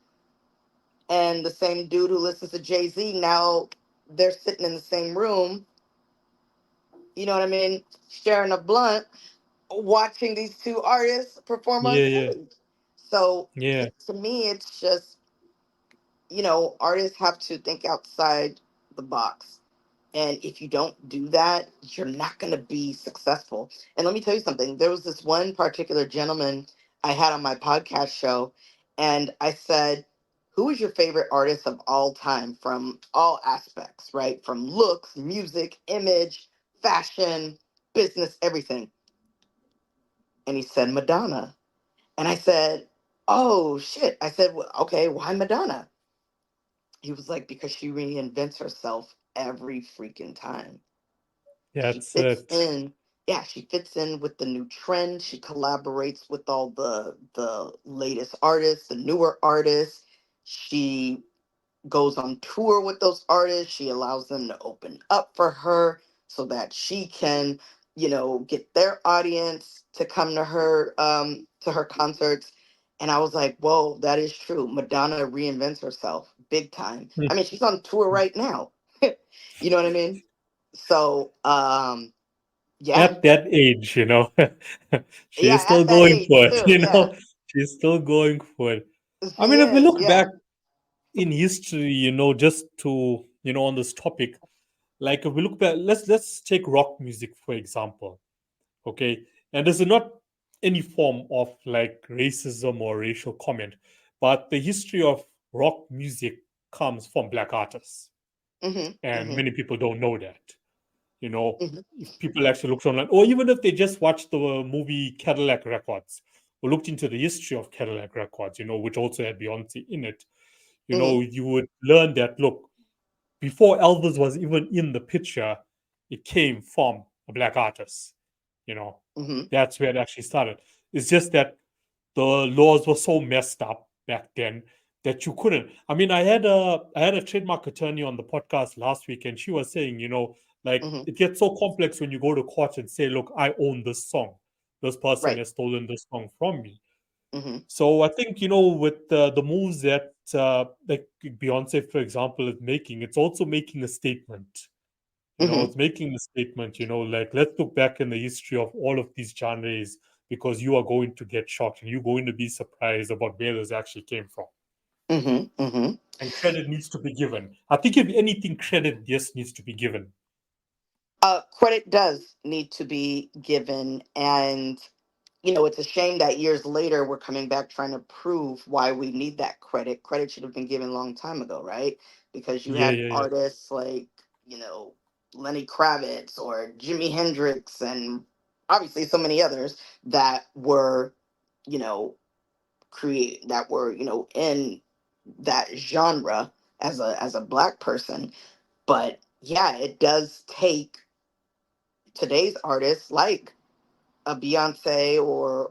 and the same dude who listens to Jay-Z, now they're sitting in the same room, you know what I mean, sharing a blunt, watching these two artists perform on Yeah, yeah, stage. So yeah, to me, it's just, artists have to think outside the box And if you don't do that, you're not going to be successful. And let me tell you something. There was this one particular gentleman I had on my podcast show, and I said, who is your favorite artist of all time from all aspects, right? From looks, music, image, fashion, business, everything. And he said, Madonna. And I said, oh, shit. I said, well, okay, why Madonna? He was like, because she reinvents herself every freaking time. She That's fits it. in. Yeah, she fits in with the new trend. She collaborates with all the latest artists, the newer artists. She goes on tour with those artists. She allows them to open up for her so that she can, get their audience to come to her concerts. And I was like, whoa, that is true. Madonna reinvents herself big time. I mean, she's on tour right now. You know what I mean? So, yeah, At that age, she's yeah, still at that going age for it, too. Yeah, she's still going for it. I she mean, if we is. look Yeah. back in history, just to, on this topic, like if we look back, let's take rock music, for example. Okay. And there's not any form of like racism or racial comment, but the history of rock music comes from black artists. Mhm. And Mhm. many people don't know that. You know, Mhm. if people actually looked online, or even if they just watched the movie Cadillac Records, or looked into the history of Cadillac Records, which also had Beyonce in it, Mhm. you would learn that, look, before Elvis was even in the picture, it came from a black artist. You know, Mhm. that's where it actually started. It's just that the laws were so messed up back then that you couldn't. I mean, I had a trademark attorney on the podcast last week, and she was saying, like Mhm. it gets so complex when you go to court and say, look, I own this song. This person Right. has stolen this song from me. Mhm. So I think with the moves that like Beyonce, for example, is making, it's also making a statement. Mhm. It's making a statement. Like let's look back in the history of all of these genres because you are going to get shocked and you're going to be surprised about where this actually came from. Mhm. Mhm. And credit needs to be given. I think if anything, credit just needs to be given. Credit does need to be given, and it's a shame that years later we're coming back trying to prove why we need that credit. Credit should have been given a long time ago, right? Because you Yeah, had yeah, yeah. artists like, Lenny Kravitz or Jimi Hendrix and obviously so many others that were, you know, in that genre as a black person. But yeah, it does take today's artists like a Beyonce or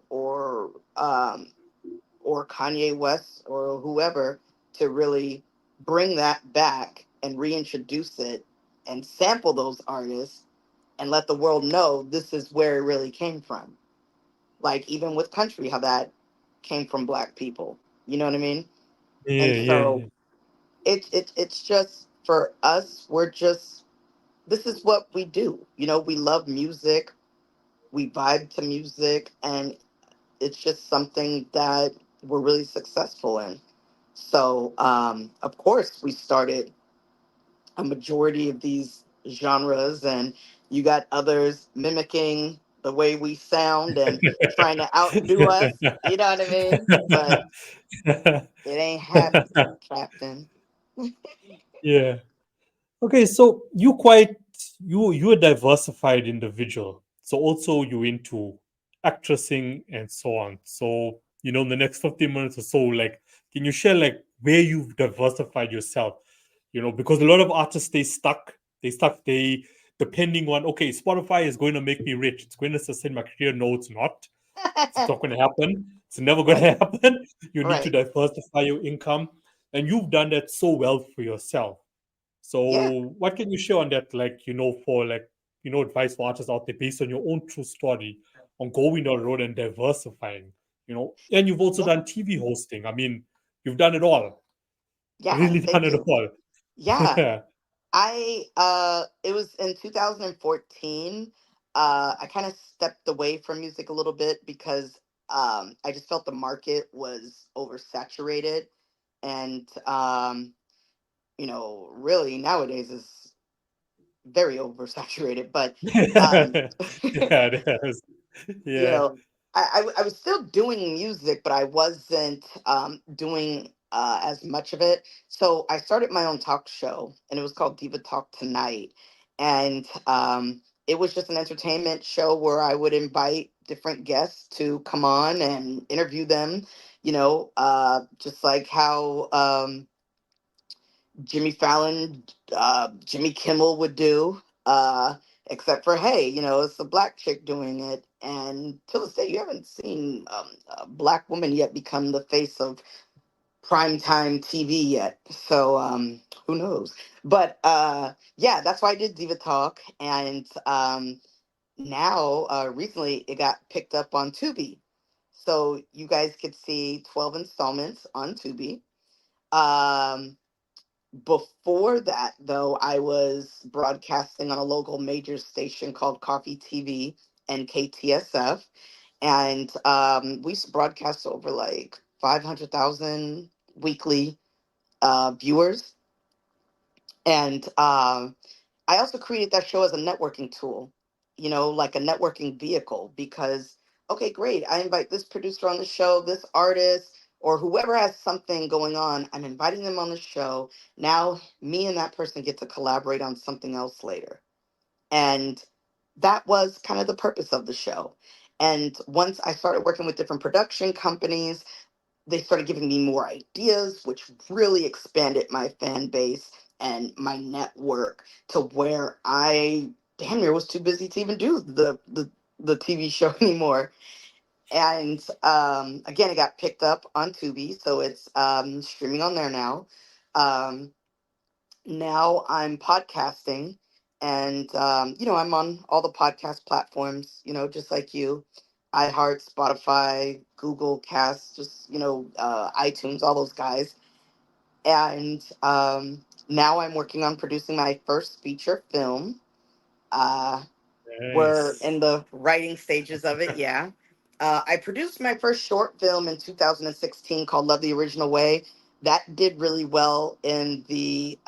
Kanye West or whoever to really bring that back and reintroduce it and sample those artists and let the world know this is where it really came from. Like even with country, how that came from black people. You know what I mean? And Yeah, yeah, so yeah. it's just for us, we're just this is what we do. We love music, we vibe to music, and it's just something that we're really successful in. So, of course, we started a majority of these genres, and you got others mimicking the way we sound and trying to outdo us. You know what I mean? But it ain't happening, Captain. Yeah. Okay, so you're a diversified individual. So also you into actressing and so on. So in the next 15 minutes or so, like, can you share like where you've diversified yourself? Because a lot of artists stay stuck. They depending on, okay, Spotify is going to make me rich. It's going to sustain my career. No, it's not. It's not going to happen. It's never going Right, to happen. You need to right. diversify your income, and you've done that so well for yourself. Yeah, So, what can you share on that? Like, for like, advice for artists out there based on your own true story on going down the road and diversifying. And you've also yeah, done TV hosting. I mean, you've done it all. yeah. Really done Thank it you. all. Yeah. Yeah. It was in 2014. I kind of stepped away from music a little bit because I just felt the market was oversaturated, and really nowadays is very oversaturated, but um, Yeah, it is. you Yeah. know, I was still doing music, but I wasn't doing as much of it. So I started my own talk show, and it was called Diva Talk Tonight. And it was just an entertainment show where I would invite different guests to come on and interview them, just like how Jimmy Fallon, Jimmy Kimmel would do. Except for, hey, it's a black chick doing it. And till this day, you haven't seen a black woman yet become the face of primetime TV yet. So who knows? But yeah, that's why I did Diva Talk. And now, recently, it got picked up on Tubi. So you guys could see 12 installments on Tubi. Um, Before that, though, I was broadcasting on a local major station called Coffee TV and KTSF. And we used to broadcast over like 500,000 weekly viewers. And I also created that show as a networking tool, like a networking vehicle, because, okay, great. I invite this producer on the show, this artist, or whoever has something going on. I'm inviting them on the show. Now, me and that person get to collaborate on something else later. And that was kind of the purpose of the show. And once I started working with different production companies, they started giving me more ideas, which really expanded my fan base and my network to where I damn near was too busy to even do the TV show anymore. And again, it got picked up on Tubi, so it's streaming on there now. Um, Now I'm podcasting, and I'm on all the podcast platforms, just like you, iHeart, Spotify, Google Cast, just iTunes, all those guys. And now I'm working on producing my first feature film. Uh, we're Nice. in the writing stages of it, yeah. I produced my first short film in 2016 called Love the Original Way. That did really well in the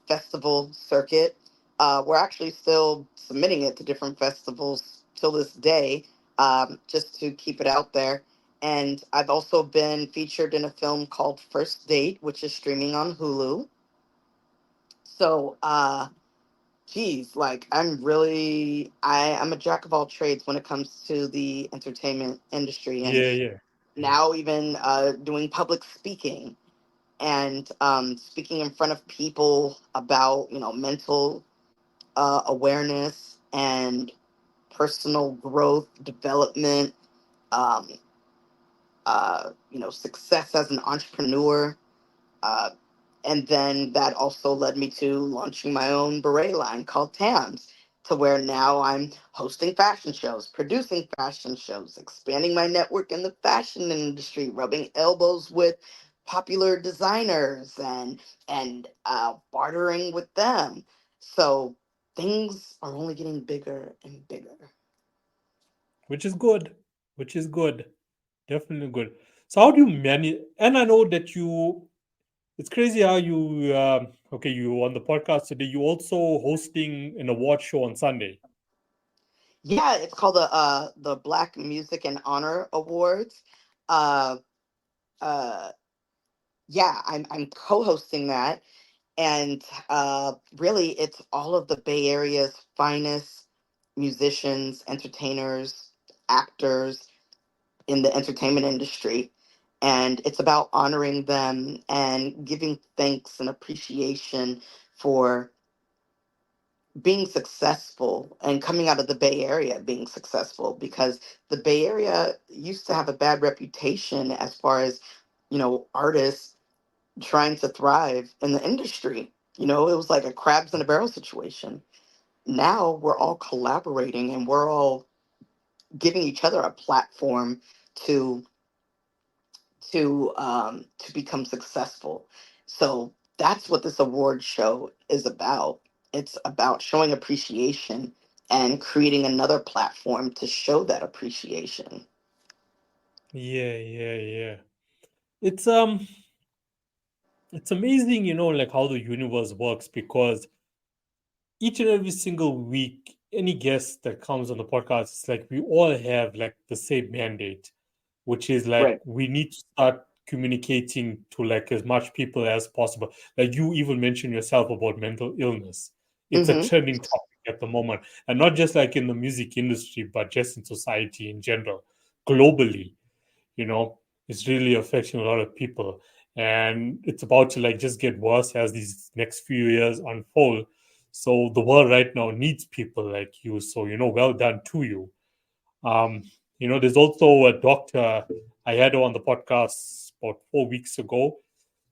festival circuit. We're actually still submitting it to different festivals till this day, just to keep it out there. And I've also been featured in a film called First Date, which is streaming on Hulu. So, geez, like I'm a jack of all trades when it comes to the entertainment industry, and Yeah, yeah, yeah. now even doing public speaking and speaking in front of people about mental awareness and personal growth development, um, success as an entrepreneur. Uh, and then that also led me to launching my own beret line called Tams, to where now I'm hosting fashion shows, producing fashion shows, expanding my network in the fashion industry, rubbing elbows with popular designers and bartering with them. So things are only getting bigger and bigger. Which is good. Which is good. Definitely good. So how do you manage? And I know that you. It's crazy how you. Okay, you on the podcast today. You also hosting an award show on Sunday. Yeah, it's called the Black Music and Honor Awards. Uh, uh, yeah, I'm co-hosting that, and really, it's all of the Bay Area's finest musicians, entertainers, actors in the entertainment industry, and it's about honoring them and giving thanks and appreciation for being successful and coming out of the Bay Area being successful, because the Bay Area used to have a bad reputation as far as artists trying to thrive in the industry. It was like a crabs in a barrel situation. Now we're all collaborating and we're all giving each other a platform to to become successful. So that's what this award show is about. It's about showing appreciation and creating another platform to show that appreciation. Yeah, yeah, yeah. It's it's amazing, like how the universe works because each and every single week, any guest that comes on the podcast, it's like we all have like the same mandate, which is like Right. we need to start communicating to like as much people as possible. Like you even mentioned yourself about mental illness. It's a Mm-hmm. trending topic at the moment. And not just like in the music industry, but just in society in general, globally, you know, it's really affecting a lot of people. And it's about to like just get worse as these next few years unfold. So the world right now needs people like you. So, well done to you. Um, there's also a doctor. I had her on the podcast about 4 weeks ago.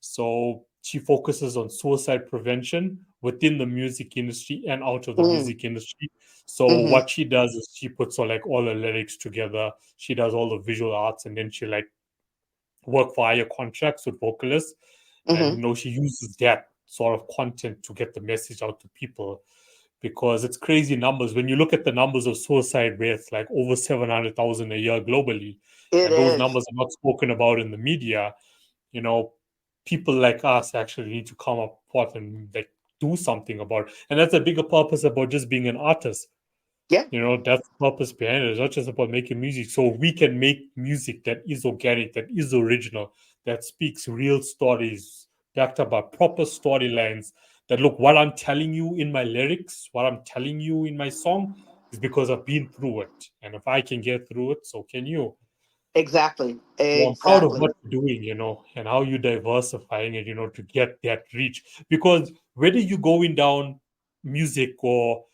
So she focuses on suicide prevention within the music industry and out of the Mm. music industry. So Mm-hmm. what she does is she puts all like all the lyrics together. She does all the visual arts, and then she like work via contracts with vocalists. And Mm-hmm. she uses that sort of content to get the message out to people, because it's crazy numbers. When you look at the numbers of suicide rates, like over 700,000 a year globally, It and those is. numbers are not spoken about in the media, you know, people like us actually need to come up forth and like do something about it. And that's a bigger purpose about just being an artist. Yeah. That's the purpose behind it. It's not just about making music. So we can make music that is organic, that is original, that speaks real stories, backed up by proper storylines. That look, what I'm telling you in my lyrics, what I'm telling you in my song is because I've been through it. And if I can get through it, so can you. Exactly. So I'm proud of Exactly. what you're doing, and how you're diversifying it, to get that reach. Because whether you're going down music or,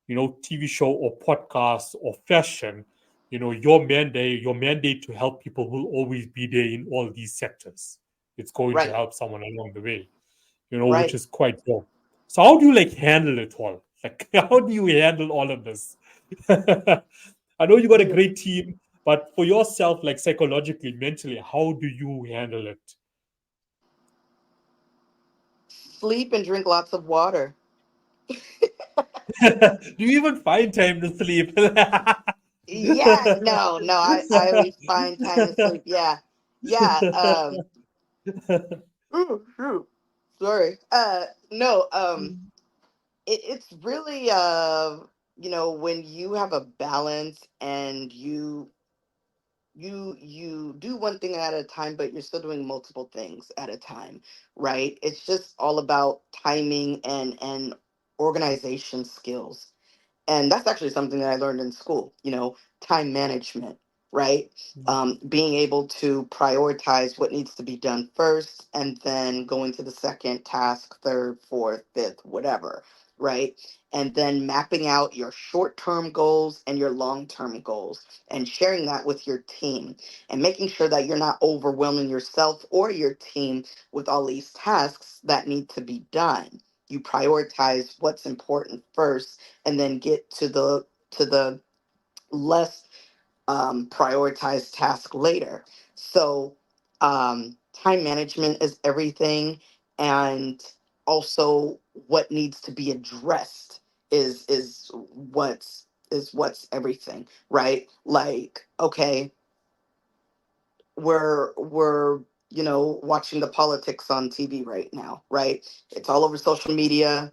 TV show or podcast or fashion, your mandate to help people will always be there in all these sectors. It's going to Right. help someone along the way, which Right. is quite dope. So how do you like handle it all? Like, how do you handle all of this? I know you got a Mm. great team, but for yourself, like psychologically, mentally, how do you handle it? Sleep and drink lots of water. Do you even find time to sleep? Yeah. No. No. I always find time to sleep. Yeah. Yeah. Ooh, shoot. Sorry. No. It's really when you have a balance and you do one thing at a time, but you're still doing multiple things at a time, right? It's just all about timing and organization skills. And that's actually something that I learned in school, time management, right? Being able to prioritize what needs to be done first and then going to the second task, third, fourth, fifth, whatever, right? And then mapping out your short term goals and your long term goals and sharing that with your team and making sure that you're not overwhelming yourself or your team with all these tasks that need to be done. You prioritize what's important first and then get to the less prioritized task later. So time management is everything, and also what needs to be addressed is what's everything, right? Like, okay, we're watching the politics on TV right now, right? It's all over social media.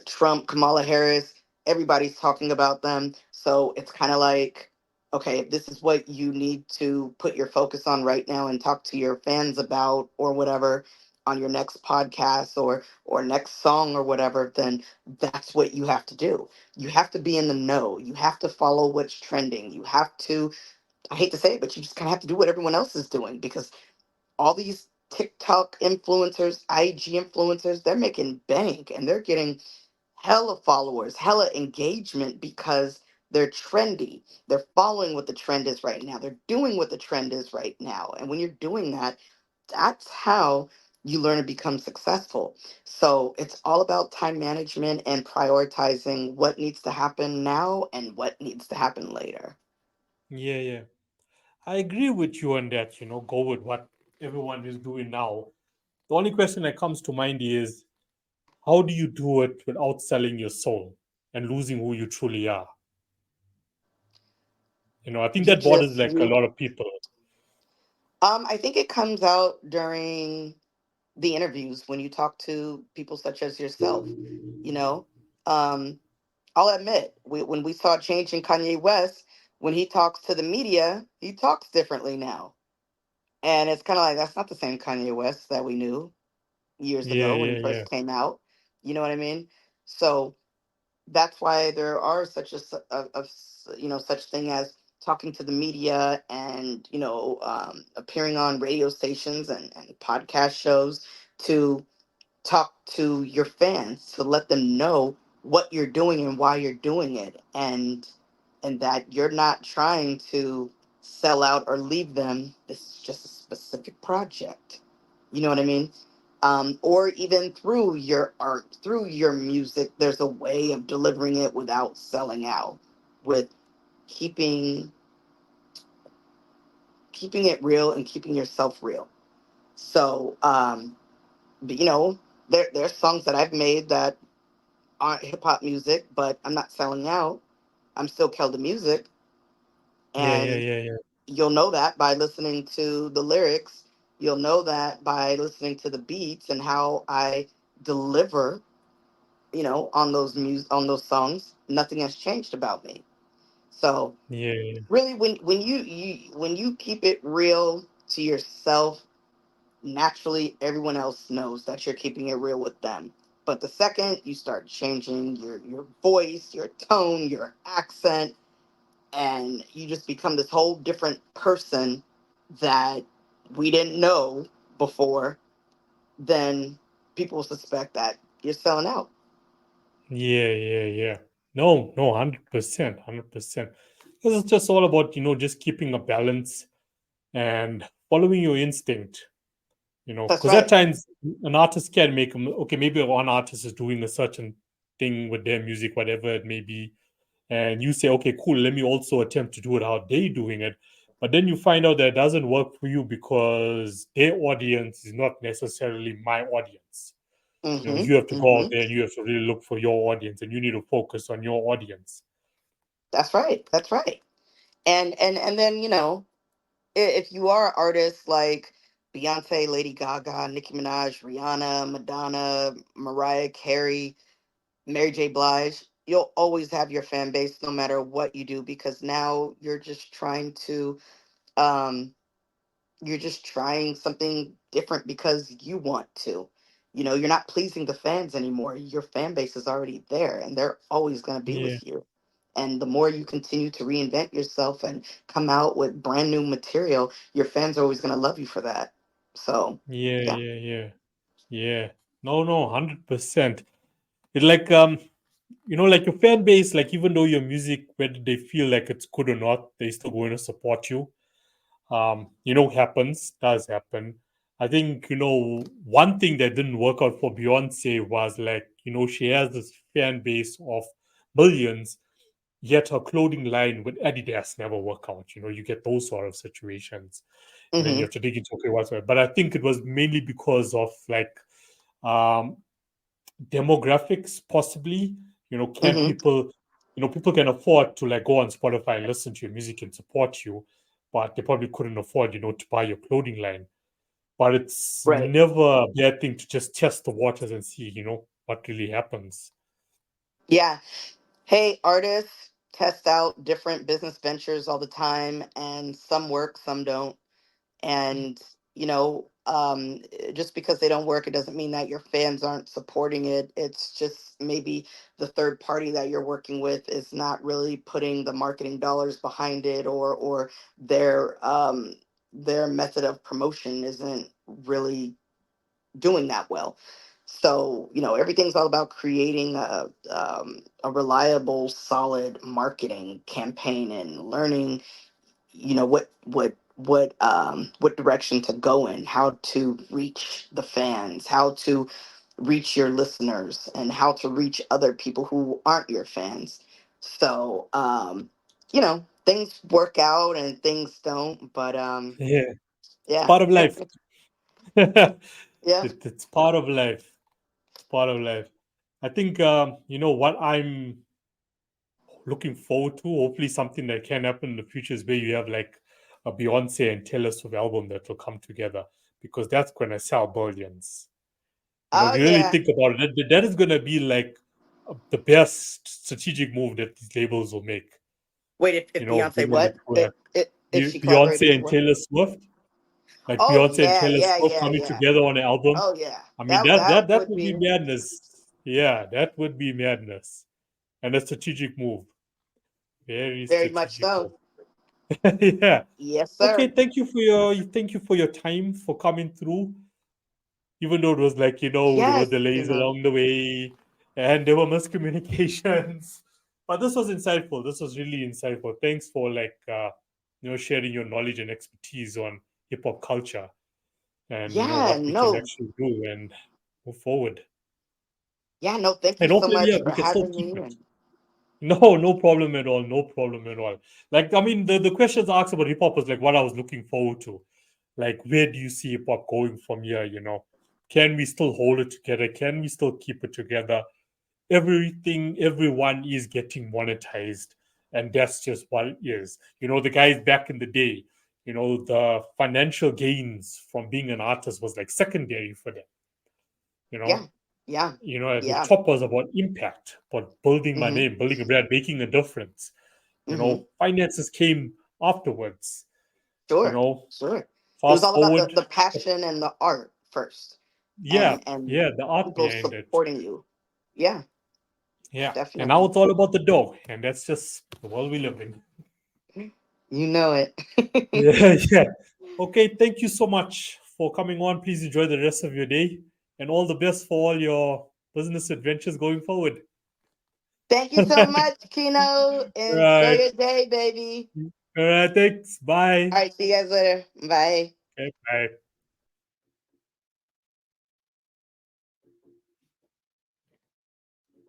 Trump, Kamala Harris, everybody's talking about them. So it's kind of like, okay, if this is what you need to put your focus on right now and talk to your fans about or whatever on your next podcast or next song or whatever, then that's what you have to do. You have to be in the know. You have to follow what's trending. You have to, I hate to say it, but you just kind of have to do what everyone else is doing because all these TikTok influencers, IG influencers, they're making bank and they're getting hella followers, hella engagement because they're trendy. They're following what the trend is right now. They're doing what the trend is right now. And when you're doing that, that's how you learn to become successful. So it's all about time management and prioritizing what needs to happen now and what needs to happen later. Yeah, yeah. I agree with you on that, go with what everyone is doing now. The only question that comes to mind is how do you do it without selling your soul and losing who you truly are? I think You that bothers just like a you lot of people. I think it comes out during, the interviews, when you talk to people such as yourself, you know, um, I'll admit, when we saw a change in Kanye West, when he talks to the media, he talks differently now. And it's kind of like, that's not the same Kanye West that we knew years Yeah, ago when he yeah, yeah, first came out. You know what I mean? So that's why there are such such thing as talking to the media and appearing on radio stations and podcast shows to talk to your fans, to let them know what you're doing and why you're doing it, and that you're not trying to sell out or leave them. This is just a specific project. You know what I mean? Or even through your art, through your music, there's a way of delivering it without selling out, with keeping keeping it real and keeping yourself real. So, but, there's songs that I've made that aren't hip hop music, but I'm not selling out. I'm still Keldamuzik, yeah, yeah, and yeah, yeah, you'll know that by listening to the lyrics. You'll know that by listening to the beats and how I deliver, on those songs. Nothing has changed about me. So yeah, yeah, really, when you keep it real to yourself, naturally everyone else knows that you're keeping it real with them. But the second you start changing your voice, your tone, your accent, and you just become this whole different person that we didn't know before, then people will suspect that you're selling out. yeah, yeah, yeah. No, no, 100%, 100%. This is just all about, just keeping a balance and following your instinct, That's because at right. times an artist can make, okay, maybe one artist is doing a certain thing with their music, whatever it may be, and you say, okay, cool, let me also attempt to do it how they doing it. But then you find out that it doesn't work for you because their audience is not necessarily my audience. Mm-hmm. You have to go out Mm-hmm. there and you have to really look for your audience, and you need to focus on your audience. That's right. That's right. And then if you are artists like Beyonce, Lady Gaga, Nicki Minaj, Rihanna, Madonna, Mariah Carey, Mary J. Blige, you'll always have your fan base no matter what you do, because now um you're just trying something different because you want to. You're not pleasing the fans anymore. Your fan base is already there and they're always going to be Yeah, with you. And the more you continue to reinvent yourself and come out with brand new material, your fans are always going to love you for that. So, yeah, yeah. yeah, yeah, yeah. No, no, 100%. It's like like your fan base, like even though your music, whether they feel like it's good or not, they still going to support you. Happens, does happen. I think, one thing that didn't work out for Beyonce was like, she has this fan base of millions, yet her clothing line with Adidas never work out. You get those sort of situations. And then you Hmm. have to dig into, okay, what's right. But I think it was mainly because of like um demographics, possibly. Can Hmm. people, people can afford to like go on Spotify and listen to your music and support you, but they probably couldn't afford, to buy your clothing line. But it's Right. never a bad thing to just test the waters and see, what really happens. Yeah. Hey, artists test out different business ventures all the time, and some work, some don't. And just because they don't work, it doesn't mean that your fans aren't supporting it. It's just maybe the third party that you're working with is not really putting the marketing dollars behind it, or their method of promotion isn't really doing that well. So everything's all about creating a reliable, solid marketing campaign and learning what direction to go in, how to reach the fans, how to reach your listeners, and how to reach other people who aren't your fans. So things work out and things don't, but Yeah, it's yeah. part of life. Yeah. It's part of life. It's part of life. I think, what I'm looking forward to, hopefully something that can happen in the future, is where you have like a Beyonce and Taylor Swift album that will come together. because that's going to sell billions. Oh If you really yeah. think about it, that is going to be like the best strategic move that these labels will make. Wait, if Beyonce Bringing what? it to If she collaborated Beyonce with and what? Taylor Swift, like Oh Beyonce and yeah, Taylor yeah, Swift yeah, coming yeah. together on an album. Oh yeah. I mean, That that that would would be be madness. Yeah, that would be madness, and a strategic move, very very much strategic so. move. Yeah. Yes, Okay. sir. Thank you for your time for coming through. Even though it was like there were Yes, delays along the way, and there were miscommunications, but this was insightful. This was really insightful. Thanks for sharing your knowledge and expertise on hip hop culture and Yeah, what we can no. actually do and move forward. Yeah, no, thank And you so hopefully, yeah, much we for can still having keep me. it. And No, no problem at all. No problem at all. Like, I mean, the questions asked about hip hop was like what I was looking forward to. Like, where do you see hip hop going from here? Can we still hold it together? Can we still keep it together? Everyone is getting monetized, and that's just what it is. The guys back in the day, the financial gains from being an artist was like secondary for them. You yeah, know, yeah, the yeah. top was about impact, about building my Mm-hmm. name, building a brand, making a difference. Mm-hmm. Finances came afterwards. You Sure, know, sure. It was fast all about forward, the passion and the art first, yeah, and yeah, the art people behind it, supporting you. Yeah, yeah, and now definitely. it's all about the dough, and that's just the world we live in. You know it. Yeah, yeah. Okay, thank you so much for coming on. Please enjoy the rest of your day, and all the best for all your business adventures going forward. Thank you so much, Kino. Enjoy Right. your day, baby. All right. Thanks. All Bye. right, see you guys later. Bye. Okay, bye.